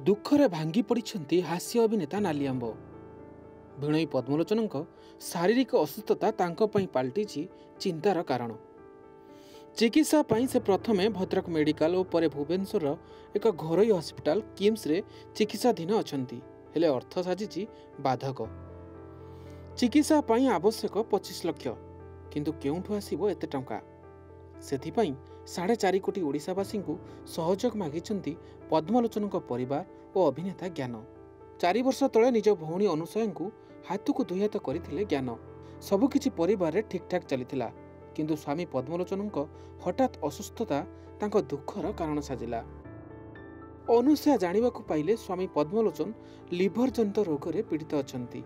दुखरे भांगी पड़िछंती हास्य अभिनेता नालिआंब। भिणई पद्मलोचनଙ୍କ शारीरिक असुस्थता तांको पई पाल्टिछि चिंतार कारण। चिकित्सा पई से प्रथमे भद्रक मेडिकल और परे भुवनेश्वर एक घरोई हॉस्पिटल किम्स रे चिकित्साधीन अछंती। हेले अर्थ साजिछि बाधक। चिकित्सा पई आवश्यक 25 लाख, किंतु केउठु आसीबो एते टंका? सेथिपई 4.5 कोटी ओडिशावासी को सहयोग मागिछंती पद्मलोचनଙ୍କ परिवार और अभिनेता ज्ञान। 4 वर्ष तले निज भौणी अनुसया को हाथ को दुई हाथ करथिले ज्ञान। सबुकिछि परिवार रे ठीक ठाक चलिथिला, किंतु स्वामी पद्मलोचनଙ୍କ हठात असुस्थता तांको दुखर कारण साजिला। अनुसया जानिबाकु पाइले स्वामी पद्मलोचन लिभर जनित रोग रे पीड़ित अछंती।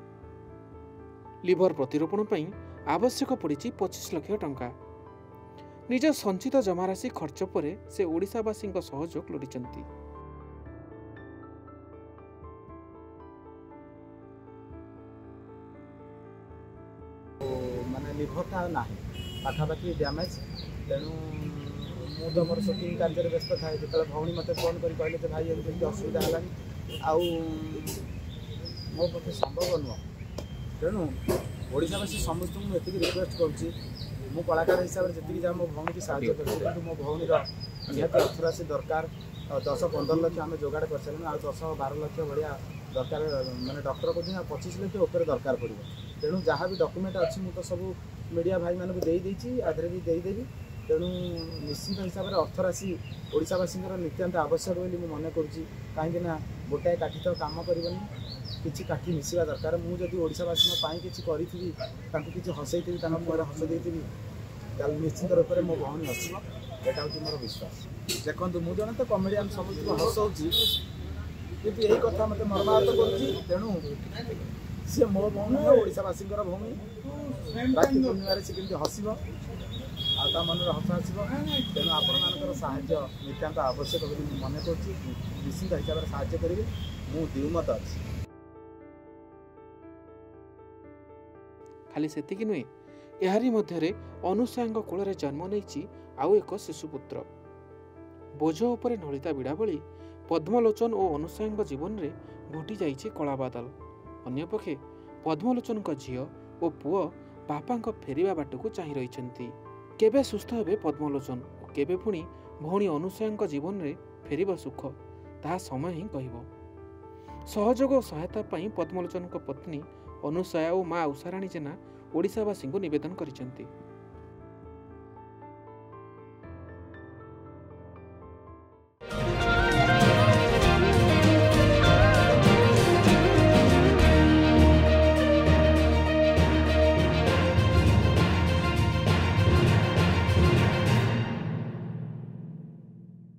लिभर प्रतिरोपण पई आवश्यक पड़िछि 25 लाख टंका। निज संचित जमाराशि खर्च पर से ओडिशावासी सहयोग लोड़िछंती। माने लिभरटा ना पाखापाखि डैमेज, तेणु मु तो मोर सुटिंग कार्य व्यस्त थाए। जो भौणी मत फोन कर कहले भाई एमती असुविधा है आउ मो पक्षे संभव नुह। तेणु ओडिशावासी समस्त मुझे रिक्वेस्ट करुँची, मु कलाकार हिसाब से जी मो भौणी की साहय कर मो भौणी निहत अर्थ राशि दरकार 10-15 लाख आम जोगाड़ कर सारे आ 10-12 लाख भाया दरकार। मैंने डॉक्टर को 25 लाख उपर दरकार पड़ो। तेणु जहाँ भी डॉक्यूमेंट अच्छी मुझे सब मीडिया भाई मानक देदेवी आधे भी देदेवी। तेणु निश्चित हिसाब से अर्थ राशि ओडिशावासी नितांत आवश्यक बोली मुझे मन करुँची। कहीं गोटाए काठी तो काम करनी, किसी काठी मिसवा दरकार। मुझे ओडिशावासी किसी करी किसी हसई मुहर हस देती निश्चित रूप से मो भौणी हसब। यहाँ हूँ मोर विश्वास। देखो मुझे जन तो कमेडियन सब हसौची, किंतु यही कथा मत मर्माहत करेणु सी मो भौणी ओडिशावासी भौणी। बाकी दुनिया से केमती हसब आ मन हस आसब। तेणु आपण मान साहाय्य नितांत आवश्यक मन कर निश्चित हिसाब से साहाय्य करेंगे। मु द्विमत अच्छी। खाली सेतिकी नुहे, एहारी मध्यरे अनुसयाଙ୍କ कोଳରେ जन्म नेइछि आउ एक शिशुपुत्र। बोझ उपरे नलिता बिड़ा भली पद्मलोचन और अनुसयाଙ୍କ जीवन रे घटी जाइछि कलाबादल। अन्यपक्षे पद्मलोचनଙ୍କ झियो और पुओ बापाଙ୍କ फेरिबा बाटकु चाहि रहिछन्ति। केबे सुस्थ हेबे पद्मलोचन और केबे पुणी भौणी अनुसयाଙ୍କ जीवन रे फेरिबा सुख, ताहा समय ही कहिबो। सहयोग और सहायता पई पद्मलोचनଙ୍କ पत्नी अनुसया और माँ उषाराणी जेना ओडिशावासी को निवेदन करिसेंति।